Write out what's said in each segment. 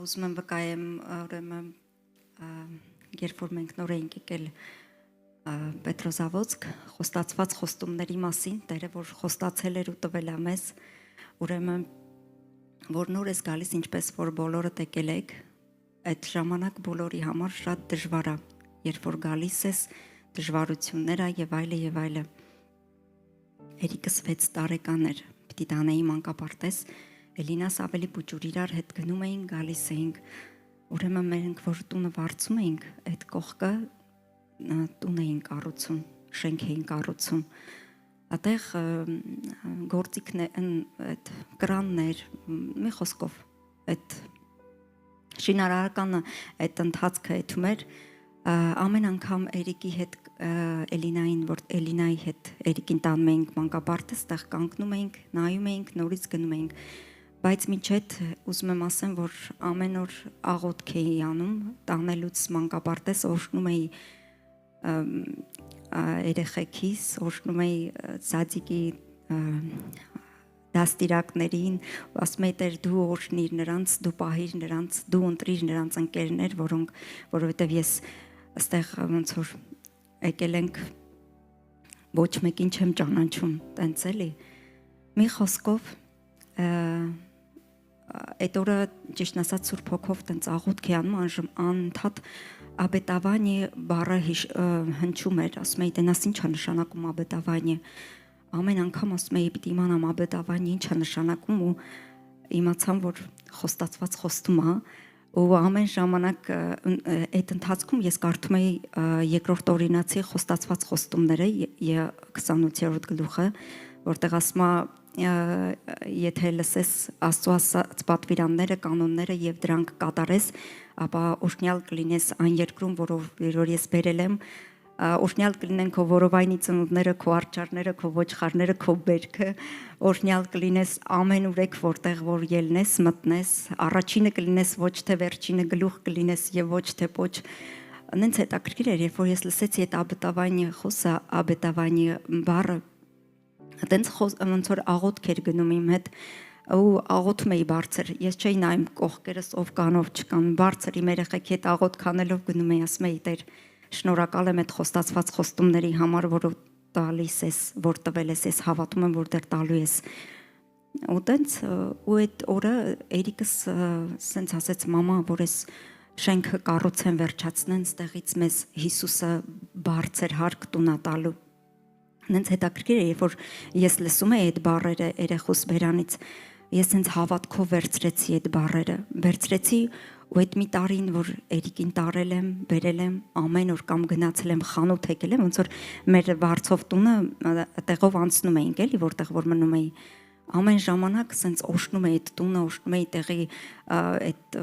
ուզում եմ վկայեմ, ուրեմն երբ որ մենք նոր էինք եկել Պետրոզավոդսկ, խոստացված խոստումների մասին, Տերը որ խոստացել էր ու տվել է մեզ, ուրեմն որ նոր ես գալիս, ինչպես որ բոլորդ եկել եք, այդ ժամանակ բոլորի համար շատ դժվար է, երբ որ գալիս ես, դժվարություններ է եւ այլը եւ այլը։ Երիկս 6 տարեկան էր, պիտի տանեի մանկապարտեզ, Էլինաս ավելի փոքր իրար հետ գնում էինք, գալիս էինք, ուրեմն մենք որ տունը վարձում էինք, այդ կողքը տուն էինք կառուցում, շենք էինք կառուցում։ Այդտեղ գործիքն այդ կրաններ, մի խոսքով, այդ շինարարականը այդ ընթացքը այդում էր, ամեն անգամ Էրիկի հետ Էլինային, որ Էլինայի հետ Էրիկին տանում էինք մանկապարտեզ, այդտեղ կանգնում էինք, նայում էինք, նորից գնում էինք, բայց միջետ ուզում եմ ասեմ, որ ամեն օր աղոթք էի անում, տանելուց մանկապարտեզ օրհնում էի երեխեքիս, օրհնում էի Սադիկի դաստիարակներին, ասում էի Տեր դու օրհնիր նրանց, դու պահիր նրանց, դու ընտրիր նրանց ընկերներ, որովհետև ես այստեղ ոնց որ եկել ենք ոչ մեկին չեմ ճանաչում, տենց էլի։ Մի խոսքով այդ օրը ճիշտ ասած Սուրբ Հոգով տենց աղոթք էի անում, անընդհատ աբետավանի բառը հնչում էր, ասում էի տենաս ինչ է նշանակում աբետավանի։ Ամեն անգամ ասում էի պիտի իմանամ աբետավանի ինչ է նշանակում ու իմացամ, որ խոստացված խոստում է ու ամեն ժամանակ այդ ընթացքում ես կարդում էի երկրորդ օրինացի խոստացված խոստումները 28-րդ գլուխը, որտեղ ասում է եթե լսես Աստծո ասած պատվիրանները, կանոնները եւ դրանք կատարես, ապա օրհնյալ կլինես այն երկրում, որ ես բերել եմ, օրհնյալ կլինեն քո որովայնի ծնունդները, քո արջարները, քո ոչխարները, քո բերքը, օրհնյալ կլինես ամեն ուրեք, որտեղ որ ելնես, մտնես, առաջինը կլինես, ոչ թե վերջինը, գլուխ կլինես եւ ոչ թե պոչ։ Նենց հետաքրքիր էր, երբ որ ես լսեցի այդ աբետավանի խոսը, աբետավանի բառը, այտենց ոնց որ աղոթք էր գնում իմ հետ ու աղոթում էի բարձր, ես չէի նայում կողքերս ով կան, ով չկան, բարձր իմ երեխեքի հետ աղոթք անելով գնում էի, ասում էի Տեր շնորհակալ եմ այդ խոստացված խոստումների համար, որ տալիս ես, որ տվել ես հավատում եմ, որ դեռ տալու ես։ Ու տենց ու այդ օրը Էրիկս սենց ասեց մամա, որ ես շենքը կառուցեն վերջացնեն, ստեղից մեզ Հիսուսը բարձր հարկ տունա տալու։ Նենց հետաքրքիր է, երբ որ ես լսում էի այդ բառերը երեխուս բերանից, ես հենց հավատքով վերցրեցի այդ բառերը, վերցրեցի ու այդ մի տարին, որ Էրիկին տարել եմ, բերել եմ, ամեն օր կամ գնացել եմ խանութ եկել եմ, ոնց որ մեր վարձով տունը տեղով անցնում էինք, էլի, որտեղ որ մնում էի, ամեն ժամանակ սենց օշնում էի այդ տունը, օշնում էի տեղի այդ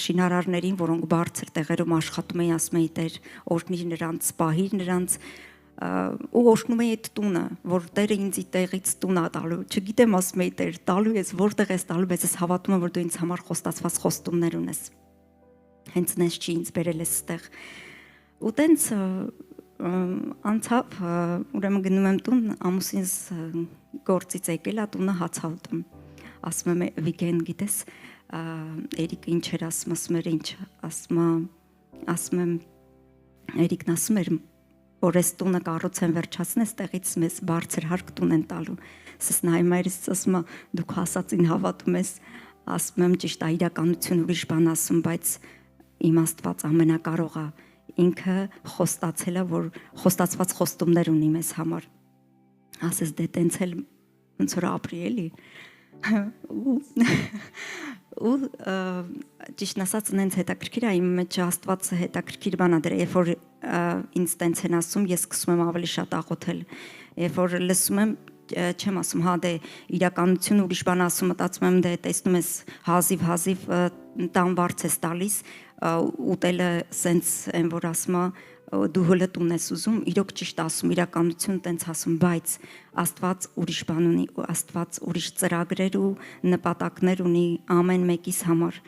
շինարարներին, որոնք բարձր տեղերում աշխատում էին, ասում էի Տեր, օրհնիր նրանց, պահիր նրանց ու օշնում էի այդ տունը, որ Տերը ինձ տեղից տուն է տալու, չգիտեմ ասում էի Տեր, տալու ես, որտեղ ես տալու, բայց ես հավատում եմ, որ դու ինձ համար խոստացված խոստումներ ունես, հենց նես չի ինձ բերել ես ստեղ, ու տենց անցավ, ուրեմն գնում եմ տուն, ամուսինս գործից եկել է, տունը հաց հալտում, ասում եմ Վիգեն գիտես, Էրիկը ինչ էր ասում էր ինչ, ասում եմ Էրիկն ասում էր որ այս տունը կառուցեն վերջացնես, տեղից մեզ բարձր հարկ տուն են տալու։ Սս նայում այրս ասում դուք ասածին հավատում ես, ասում եմ ճիշտ է իրականություն ուրիշ բան ասում, բայց իմ Աստված ամենակարող է, ինքը խոստացել է, որ խոստացված խոստումներ ունի մեզ համար։ Ասես դե տենց էլ ոնց որ ապրի էլի։ Ու ճիշտ ասած նենց հետաքրքիր է իմ մեջ Աստված հետաքրքիր բան է դրել, երբ որ ինձ տենց են ասում, ես սկսում եմ ավելի շատ աղոթել, երբ որ լսում եմ, չեմ ասում, հա դե իրականություն ուրիշ բան ասում, մտածում եմ դե տեսնում ես հազիվ տան վարձ ես տալիս, ուտելը սենց են որ ասում դու հլը տուն ես ուզում, իրոք ճիշտ ասում, իրականություն տենց ասում, բայց Աստված ուրիշ բան ունի, Աստված ուրիշ ծրագրեր ու նպատակներ ունի ամեն մեկիս համար,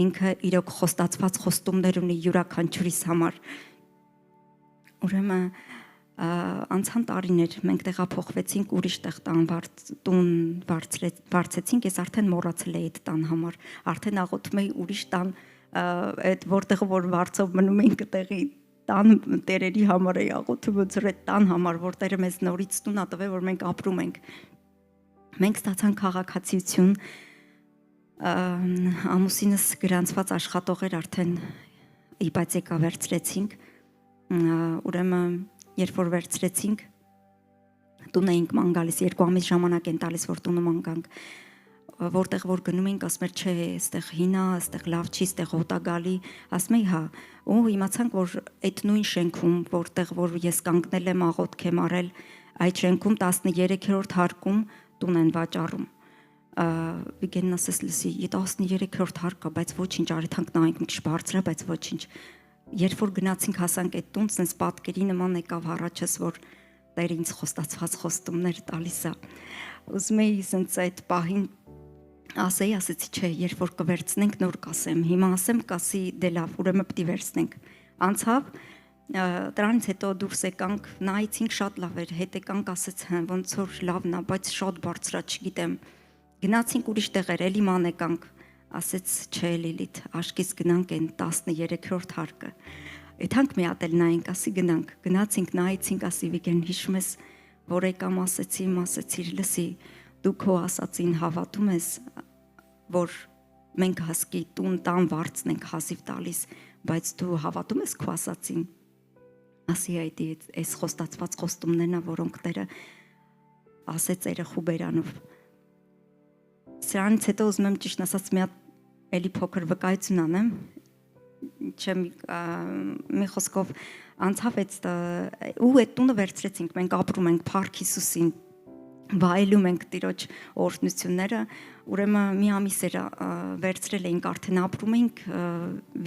ինքը իրոք խոստացված խոստումներ ունի յուրաքանչյուրիս համար։ Ուրեմն անցան տարիներ մենք տեղափոխվեցինք ուրիշ տեղ տուն բարձրեցինք, ես արդեն մոռացել էի այդ տան համար, արդեն աղոթում էի ուրիշ տան, այդ որտեղ որ վարձով մնում էինք տեղի տան տերերի համար էի աղոթում, որ այդ տան համար, որ Տերը մեզ նորից տուն ա տվել, որ մենք ապրում ենք։ Մենք ստացանք քաղաքացիություն, ամուսինս գրանցված աշխատող էր արդեն իպոթեկա վերցրեցինք, ուրեմն երբ որ վերցրեցինք տուն էինք ման գալիս, 2 ամիս ժամանակ են տալիս, որ տունը ման գանք, որտեղ որ գնում ենք, ասում էր չէ, այստեղ հինա, այստեղ լավ չի, այստեղ հոտա գալի, ասում էի հա, ու իմացանք, որ այդ նույն շենքում, որտեղ որ ես կանգնել եմ աղոթք եմ արել, այդ շենքում 13-րդ հարկում տուն են վաճառում։ Վիգենն ասես լսի, 13-րդ հարկա, բայց ոչինչ, արիթանք նայենք մի քիչ բարձր է, բայց ոչինչ։ Երբ որ գնացինք հասանք այդ տուն, sense պատկերի նման եկավ առաջս, որ Տերը ինձ խոստացված խոստումներ տալիս է։ Ուզում էի sense այդ պահին ասեի, ասեցի չէ, երբ որ կվերցնենք նոր կասեմ, հիմա ասեմ, կասի դե լավ, ուրեմն պիտի վերցնենք։ Անցավ, դրանից հետո դուրս եկանք, նայեցինք շատ լավ էր, հետ եկանք, ասեց հա, ոնց որ լավն է, բայց շատ բարձր է, չգիտեմ։ Գնացինք ուրիշ տեղեր, էլի ման եկանք, ասեց չէ Լիլիթ, աշկից գնանք այն 13-րդ հարկը։ Եթանք մի հատ էլ նայենք, ասի գնանք, գնացինք, նայեցինք, ասի Վիգեն, հիշում ես, որ եկամ ասեցիր, լսի, դու քո ասածին հավատում ես, որ մենք հասկի տան վարձն ենք հազիվ տալիս, բայց դու հավատում ես քո ասածին։ Ասի այս խոստացված խոստումներն ա, որոնք Տերը ասեց երեխու բերանով։ Սրանից հետո ուզում եմ ճիշտ ասած մի հատ էլի փոքր վկայություն անեմ, չեմ մի խոսքով անցավ ու այդ տունը վերցրեցինք, մենք ապրում ենք Փառք Հիսուսին, վայելում ենք Տիրոջ օրհնությունները, ուրեմն մի ամիս էր վերցրել էինք, արդեն ապրում էինք,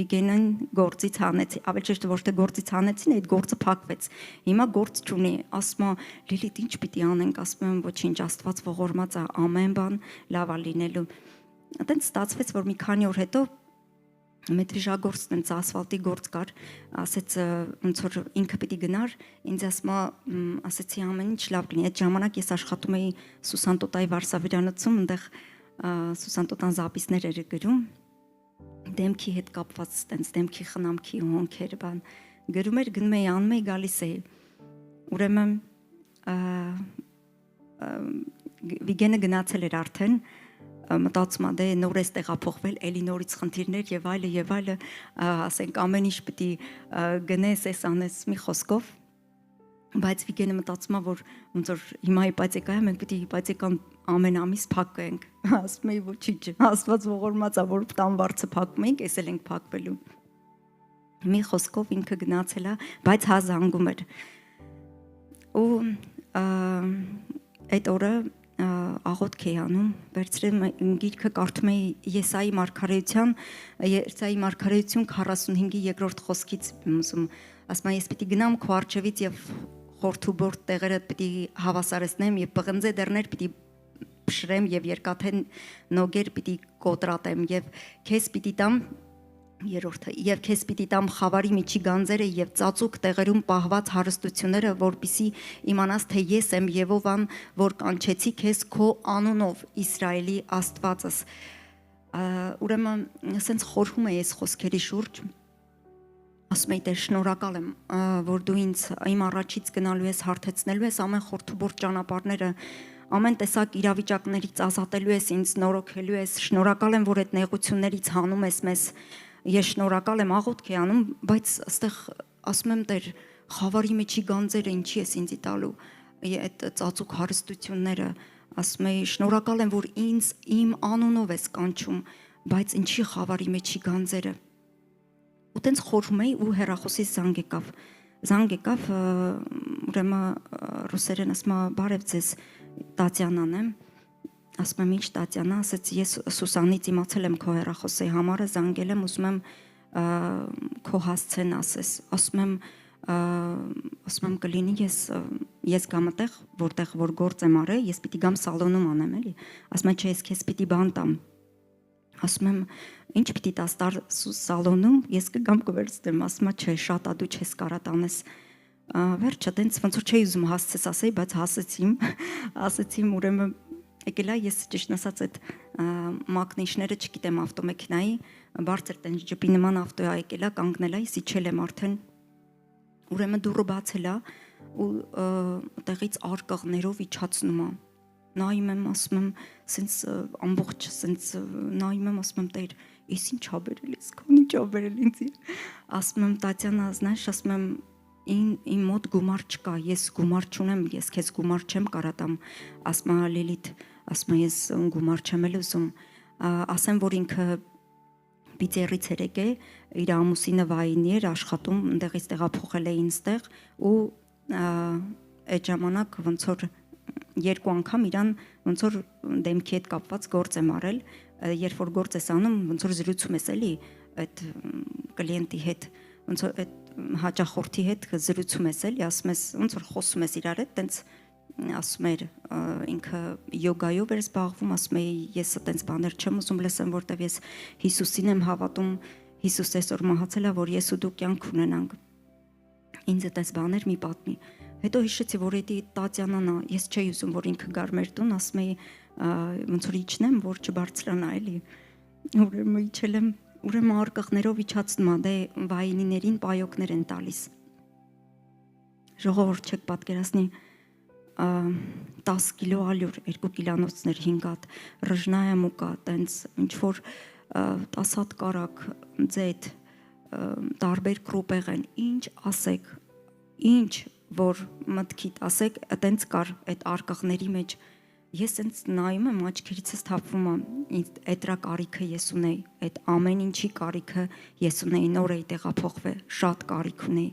Վիգենին գործից հանեցի, ավելի ճիշտ ոչ թե գործից հանեցին, այդ գործը փակվեց։ Հիմա գործ չունի, ասում է Լիլիթ ինչ պիտի անենք, ասում եմ ոչինչ, Աստված ողորմած է, ամեն բան լավ է լինելու։ Այդտենց ստացվեց, որ մի քանի օր հետո մետրիժագործն ինձ ասֆալտի գործ կար, ասեց ոնց որ ինքը պիտի գնար, ինձ ասեցի ամեն ինչ լավ կլինի։ Այդ ժամանակ ես աշխատում էի Սուսանտոտայի Վարշավիրանոցում, այնտեղ Սուսանտոտան զապիսներ էր գրում, դեմքի հետ կապված, տենց դեմքի խնամքի հոնքեր բան գրում էր, գնում էի, անում էի, գալիս էի։ Ուրեմն Վիգենը գնացել էր արդեն, մտածում ա դե նոր էս տեղափոխվել, էլի նորից խնդիրներ եւ այլը, ասենք ամեն ինչ պիտի գնես, էս անես մի խոսքով, բայց Վիգենը մտածում ա, որ ոնց որ հիմա իպոթեկա է, մենք պիտի իպոթեկան ամեն ամիս փակենք, ասում էի ոչինչ, Աստված ողորմած ա, որ տան վարձը փակում ենք, էս էլ ենք փակվելու։ Մի խոսքով ինքը գնացել է, բայց հա զանգում էր։ Ու այդ օրը աղոթք էի անում, վերցրեմ գիրքը կարդում էի Եսայի մարգարեության 45-ի 2-րդ խոսքից, ասում եմ ես պիտի գնամ քո առջևից եւ խորթուբորտ տեղերը պիտի հավասարեցնեմ եւ պղնձե դռներ պիտի փշրեմ եւ երկաթեն նոգեր պիտի կոտրատեմ եւ քեզ պիտի տամ երրորդը եւ քեզ պիտի տամ խավարի միջի գանձերը եւ ծածուկ տեղերում պահված հարստությունները, որպիսի իմանաս թե ես եմ Եհովան, որ կանչեցի քեզ քո անունով Իսրայելի Աստվածս։ Ուրեմն ասենց խորհում էի այս խոսքերի շուրջ, ասում էի Տեր շնորհակալ եմ, որ դու ինձ իմ առաջից գնալու ես, հարթեցնելու ես ամեն խորթուբորտ ճանապարհները, ամեն տեսակ իրավիճակներից ազատելու ես ինձ, նորոգելու ես, շնորհակալ եմ, որ այդ նեղություններից հանում ես մեզ։ Ես շնորհակալ եմ, աղոթք եմ անում, բայց այստեղ ասում եմ Տեր, խավարի միջի գանձերը ինչի ես ինձ տալու, այդ ծածուկ հարստությունները, ասում եմ շնորհակալ եմ, որ ինձ իմ անունով ես կանչում, բայց ինչի խավարի միջի գանձերը։ Ու տենց խորհում էի ու հեռախոսից զանգ եկավ, ուրեմն ռուսերեն ասում է բարև ձեզ, Տատյանան եմ, ասում եմ ինչ Տատյանա, ասեց ես Սուսանից իմացել եմ քո հեռախոսի համարը, զանգել եմ, ուզում եմ քո հասցեն ասես, ասում եմ կլինի ես գամ այդտեղ, որտեղ որ գործ եմ արել, ես պիտի գամ սալոնում անեմ էլի, ասում եմ չէ ես քեզ պիտի բան տամ, ասում եմ ինչ պիտի տաս սալոնում, ես կգամ կվերցնեմ, ասում եմ չէ շատ ա դու չես կարա տանես, վերջը տենց ոնց որ չէի ուզում հասցես ասեի, բայց ասեցի ուրեմն եկելա ես ճիշտ ասած այդ մակնիշները չգիտեմ ավտոմեքենայի բարձր տենց ջիպի նման ավտոյա եկելա կանգնելա ես իջել եմ արդեն ուրեմն դուռը բացելա ու տեղից արկղներով իջացնում է նայում եմ ասում եմ սենց ամբողջ սենց նայում եմ ասում եմ տեր ես ինչ ա բերել ես քան ինչ ա բերել ինձ ասում եմ Տատյանա знаешь ասում եմ իմ մոտ գումար չկա, ես գումար չունեմ, ես քեզ գումար չեմ կարա տամ, ասում է Լիլիթ, ասում է ես գումար չեմ էլ ուզում, ասեմ որ ինքը Պիցերից էր եկել, իր ամուսինը վայինի էր աշխատում, այնտեղից տեղափոխել էին ստեղ ու այդ ժամանակ ոնց որ երկու անգամ իրան ոնց որ դեմքի հետ կապված գործ եմ արել, երբ որ գործ ես անում, ոնց որ զրուցում ես էլի այդ կլիենտի հետ, ոնց որ այդ հաճախորդի հետ զրուցում ես էլի, ասում ես ոնց որ խոսում ես իրար հետ, տենց ասում էր ինքը յոգայով էր զբաղվում, ասում է ես այտենց բաներ չեմ ուզում լսեմ, որտեվ ես Հիսուսին եմ հավատում, Հիսուս այսօր մահացել է, որ ես ու դու կյանք ունենանք։ Ինձ այտենց բաներ մի պատմի։ Հետո հիշեցի, որ էդի Տատյանան է, ես չէի ուզում, որ ինքը գար մեր տուն, ասում էի ոնց որ իջնեմ, որ չբարձրանա էլի։ Ուրեմն իջել եմ Ուրեմն արկղներով իջացնում է, դե վայինիներին պայոկներ են տալիս։ Ժողովուրդ չեք պատկերացնի 10 կիլո ալյուր, 2 կիլանոցներ 5 հատ, ռժնայա մուկա, տենց ինչ որ 10 հատ կարակ, ձեթ, տարբեր կրուպեղ են, ինչ ասեք, ինչ որ մտքիդ ասեք, տենց կար այդ արկղների մեջ Ես ինձ նայում եմ աչքերիցս թափվում է այդ դրա կարիքը ես ունեի այդ ամեն ինչի կարիքը ես ունեի նոր էի տեղափոխվել շատ կարիք ունեի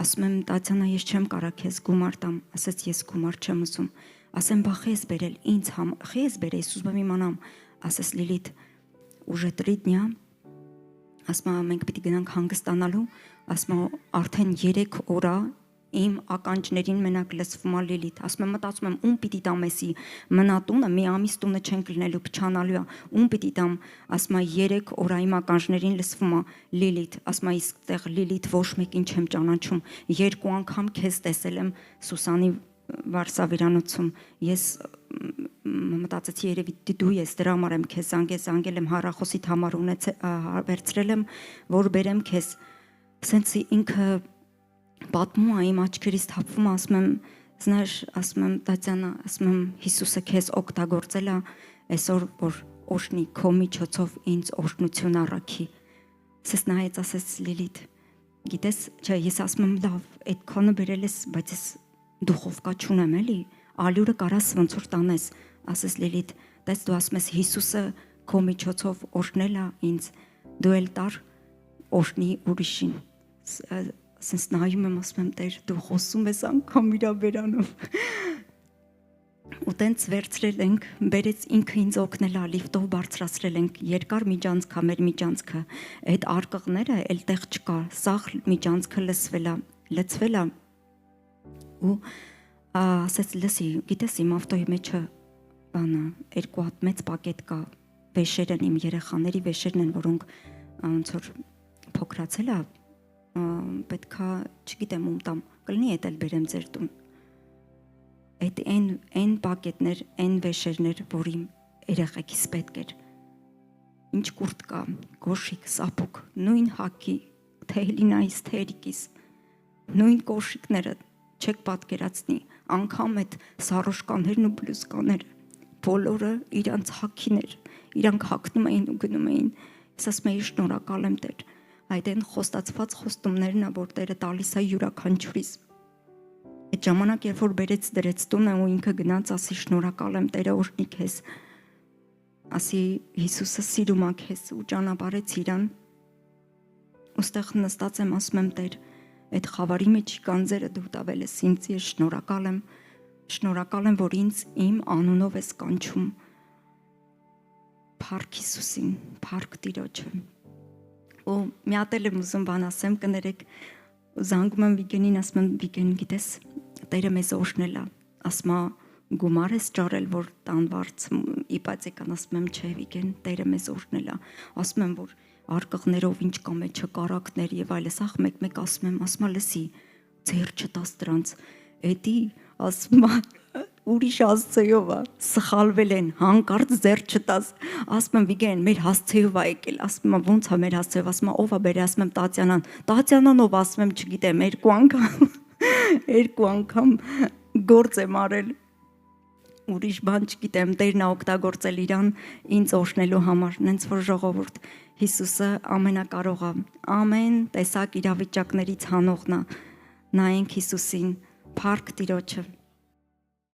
ասում եմ Տատյանա ես չեմ կարա քեզ գումար տամ ասեց ես գումար չեմ ուզում ասեմ բա խես բերել ինձ խես բերես ուզում եմ իմանամ ասես Լիլիթ ուժը 3 դնյա ասում մենք պիտի գնանք հանգստանալու ասում արդեն 3 օրա Իմ ականջներին մենակ լսվում է Լիլիթ, ասում եմ մտածում եմ ում պիտի տամ էսի մնատունը մի ամիս տունը չենք լինելու փչանալու է ում պիտի տամ ասում է 3 օր իմ ականջներին լսվում է Լիլիթ ասում է իսկ տեղ Լիլիթ ոչ մեկին չեմ ճանաչում 2 անգամ քեզ տեսել եմ Սուսանի Վարսավիրանոցում ես մտածեցի երևի դու ես դրա համար եմ քեզ զանգել եմ հառախոսիդ համար վերցրել եմ որ բերեմ քեզ սենց ինքը Պատմում իմ աչքերից թափվում ասում եմ знаешь ասում եմ Տատյանա ասում եմ Հիսուսը քեզ օգտագործել է այսօր որ օշնի քո միջոցով ինձ օշնություն առաքի Սես նայեց ասեց Լիլիթ գիտես չէ ես ասում եմ լավ այդքանը բերել ես բայց ես դուխովկա չունեմ էլի ալյուրը կարաս ոնց որ տանես ասես Լիլիթ դες դու ասում ես Հիսուսը քո միջոցով օշնել է ինձ դու էլ տար օշնի ուրիշին Սենց նայում եմ ասում եմ Տեր դու խոսում ես անգամ իրա բերանով ու տենց վերցրել ենք բերեց ինքը ինձ օգնել է լիֆտով բարձրացրել ենք երկար միջանցքա մեր միջանցքը այդ արկղները էլ տեղ չկա սաղ միջանցքը լցվել է ու ասեց լսի գիտես իմ ավտոյի մեջը բանը 2 հատ մեծ պակետ կա վեշեր են իմ երեխաների վեշերն են որոնք ոնց որ փոքրացել է պետքա չգիտեմ ում տամ կլինի էդ էլ բերեմ ձեր տուն այդ այն պակետներ այն վեշերներ որ իմ երեխեքիս պետք էր ինչ կուրտ կա գոշիկ սապուկ նույն հակի թեհլինայից թերիկիս նույն կոշիկները չեք պատկերացնի անգամ այդ սարոշկաներն ու բլյուզկաները բոլորը իրանց հակիներ իրանք հագնում էին ու գնում էին ես ասում եի շնորհակալ եմ Տեր Այդ են խոստացված խոստումներն է, որ Տերը տալիս է յուրաքանչյուրիս։ Այդ ժամանակ, երբ որ բերեց դրեց տունը ու ինքը գնաց, ասի շնորհակալ եմ Տերը օրհնի քեզ։ Ասի Հիսուսը սիրում է քեզ ու ճանապարհեց իրան։ Ոստեղ նստած եմ, ասում եմ Տեր, այդ խավարի մեջ կանձերը դու տավել ես ինձ, ես շնորհակալ եմ, որ ինձ իմ անունով ես կանչում։ Փառք Հիսուսին, փառք Տիրոջը։ Ու մի հատ էլ եմ ուզում բան ասեմ կներեք զանգում եմ Վիգենին ասում եմ Վիգեն գիտես Տերը մեզ օժնել է ասում գումար ես ճարել որ տան վարձ իպացեկան ասում եմ չէ Վիգեն Տերը մեզ օժնել է ասում եմ որ արկղներով ինչ կա մեջը կարակներ եւ այլս ախ մեկ ասում եմ լսի ձեր չտաս դրանց, էդի ասում է ուրիշ հասցեով է, սխալվել են, հանկարծ ձեր չտաս, ասում եմ Վիգեն, մեր հասցեով է եկել, ասում եմ ոնց է մեր հասցեով, ասում եմ ով է բերի, ասում եմ Տատյանան ով, ասում եմ չգիտեմ, երկու անգամ գործ եմ արել, ուրիշ բան չգիտեմ, Տերն է օգտագործել իրան ինձ օրհնելու համար, նենց որ ժողովուրդ Հիսուսը ամենակարող է, ամեն տեսակ իրավիճակներից հանողն է, նայենք Հիսուսին, փառք Տիրոջը։